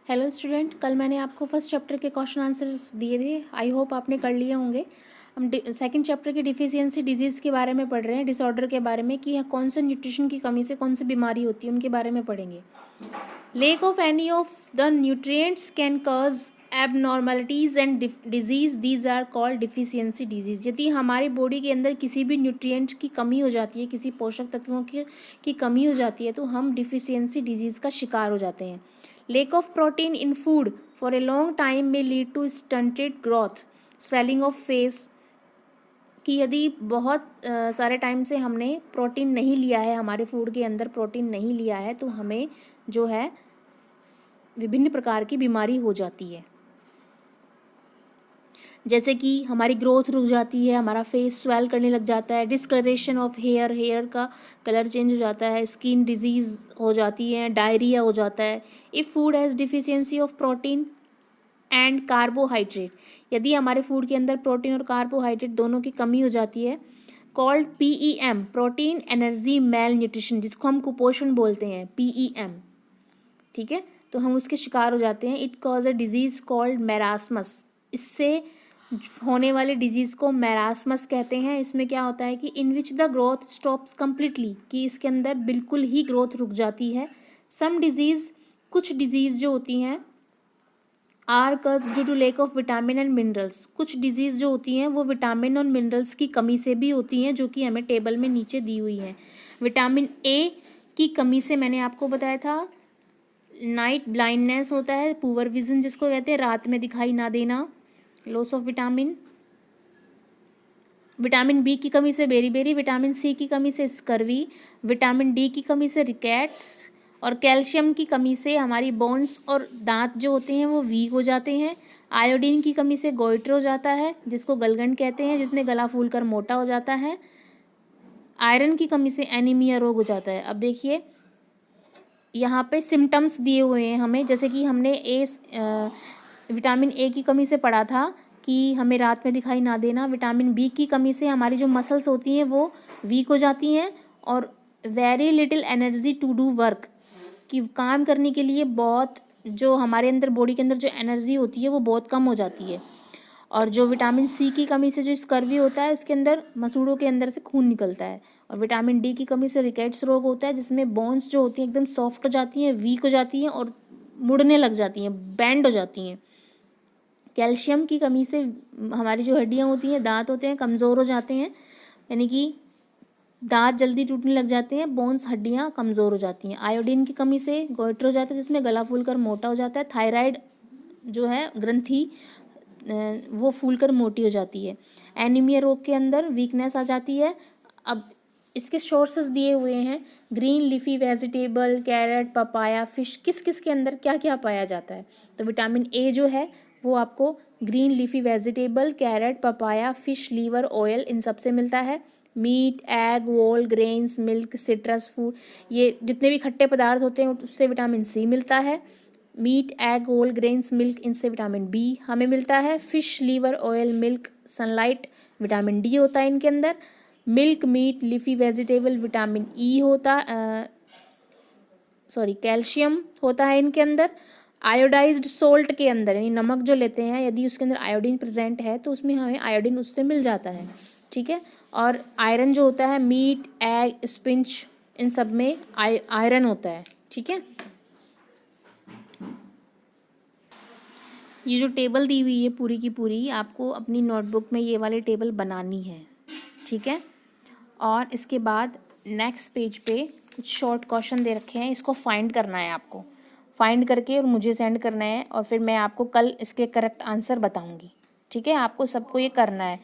Hello student, कल मैंने आपको फर्स्ट चैप्टर के क्वेश्चन आंसर्स दिए थे। आई होप आपने कर लिए होंगे। हम सेकंड चैप्टर की डिफिशियंसी डिजीज़ के बारे में पढ़ रहे हैं, डिसऑर्डर के बारे में कि कौन से न्यूट्रिशन की कमी से कौन सी बीमारी होती है, उनके बारे में पढ़ेंगे। Lack of any of the nutrients can cause abnormalities and diseases, these are called deficiency diseases. यदि हमारी बॉडी के अंदर किसी भी न्यूट्रिएंट की कमी हो जाती है, किसी पोषक तत्वों की कमी हो जाती है, तो हम डिफिशियंसी डिजीज़ का शिकार हो जाते हैं। Lack of protein in food for a long time may lead to stunted growth, swelling of face। कि यदि बहुत सारे टाइम से हमने प्रोटीन नहीं लिया है, हमारे फूड के अंदर प्रोटीन नहीं लिया है, तो हमें जो है विभिन्न प्रकार की बीमारी हो जाती है। जैसे कि हमारी ग्रोथ रुक जाती है, हमारा फेस स्वेल करने लग जाता है, डिस्कलरेशन ऑफ हेयर का कलर चेंज हो जाता है, स्किन डिजीज़ हो जाती है, डायरिया हो जाता है। If food has deficiency of protein and carbohydrate, यदि हमारे फूड के अंदर प्रोटीन और कार्बोहाइड्रेट दोनों की कमी हो जाती है, called PEM, protein energy mail nutrition, जिसको हम कुपोषण बोलते हैं, PEM। ठीक है, तो हम उसके शिकार हो जाते हैं। It cause a disease called marasmus, इससे होने वाले डिजीज़ को मैरास्मस कहते हैं। इसमें क्या होता है कि in which the growth stops completely, कि इसके अंदर बिल्कुल ही ग्रोथ रुक जाती है। सम डिजीज़, कुछ डिजीज़ जो होती हैं, are caused due to lack of vitamin and minerals, कुछ डिजीज़ जो होती हैं वो विटामिन और मिनरल्स की कमी से भी होती हैं, जो कि हमें टेबल में नीचे दी हुई हैं। विटामिन ए की कमी से मैंने आपको बताया था नाइट ब्लाइंडनेस होता है, पुअर विजन जिसको कहते हैं, रात में दिखाई ना देना, loss of vitamin. Vitamin B की कमी से बेरीबेरी, विटामिन सी की कमी से स्कर्वी, विटामिन डी की कमी से रिकेट्स, और कैल्शियम की कमी से हमारी बोन्स और दांत जो होते हैं वो वीक हो जाते हैं। आयोडीन की कमी से गोइटर हो जाता है, जिसको गलगंड कहते हैं, जिसमें गला फूलकर मोटा हो जाता है। आयरन की कमी से एनीमिया रोग हो जाता है। अब देखिए यहाँ पे सिम्टम्स दिए हुए हैं हमें, जैसे कि हमने विटामिन ए की कमी से पढ़ा था कि हमें रात में दिखाई ना देना। विटामिन बी की कमी से हमारी जो मसल्स होती हैं वो वीक हो जाती हैं, और very little energy to do work, कि काम करने के लिए बहुत, जो हमारे अंदर बॉडी के अंदर जो एनर्जी होती है वो बहुत कम हो जाती है। और जो विटामिन सी की कमी से जो स्कर्वी होता है, उसके अंदर मसूड़ों के अंदर से खून निकलता है। और विटामिन डी की कमी से रिकेट्स रोग होता है, जिसमें बोन्स जो होती हैं एकदम सॉफ्ट हो जाती हैं, वीक हो जाती हैं और मुड़ने लग जाती हैं, बैंड हो जाती हैं। कैल्शियम की कमी से हमारी जो हड्डियाँ होती हैं, दांत होते हैं, कमज़ोर हो जाते हैं, यानी कि दांत जल्दी टूटने लग जाते हैं, बोन्स हड्डियाँ कमज़ोर हो जाती हैं। आयोडीन की कमी से गोइटर हो जाता है, जिसमें गला फूलकर मोटा हो जाता है। थायराइड जो है ग्रंथि वो फूलकर मोटी हो जाती है। एनीमिया रोग के अंदर वीकनेस आ जाती है। अब इसके सोर्सेज दिए हुए हैं, green leafy vegetable, carrot, papaya, fish, किस किस के अंदर क्या क्या पाया जाता है। तो विटामिन ए जो है वो आपको green leafy vegetable, carrot, papaya, fish, liver oil, इन सब से मिलता है। Meat, egg, whole grains, milk, citrus food, ये जितने भी खट्टे पदार्थ होते हैं उससे विटामिन सी मिलता है। Meat, egg, whole grains, milk, इनसे विटामिन बी हमें मिलता है। Fish, liver oil, milk, sunlight, vitamin D होता है इनके अंदर। Milk, meat, leafy vegetable, vitamin E होता, कैल्शियम होता है इनके अंदर। आयोडाइज्ड सोल्ट के अंदर, यानी नमक जो लेते हैं, यदि उसके अंदर आयोडीन प्रेजेंट है तो उसमें हमें आयोडीन उससे मिल जाता है। ठीक है, और आयरन जो होता है मीट, एग, स्पिंच, इन सब में आयरन होता है। ठीक है, ये जो टेबल दी हुई है पूरी की पूरी, आपको अपनी नोटबुक में ये वाली टेबल बनानी है। ठीक है, और इसके बाद नेक्स्ट पेज पे कुछ शॉर्ट क्वेश्चन दे रखे हैं, इसको फाइंड करना है आपको। फाइंड करके और मुझे सेंड करना है, और फिर मैं आपको कल इसके करेक्ट आंसर बताऊंगी। ठीक है, आपको सबको ये करना है।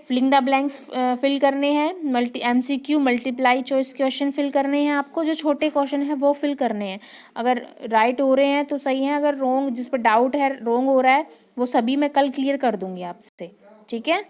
फिलिंग द ब्लैंक्स फिल करने हैं, MCQ multiply choice question fill करने हैं आपको, जो छोटे क्वेश्चन हैं वो फिल करने हैं। अगर राइट हो रहे हैं तो सही है, अगर रॉन्ग, जिस पर डाउट है, रॉन्ग हो रहा है, वो सभी मैं कल क्लियर कर दूंगी आपसे। ठीक है।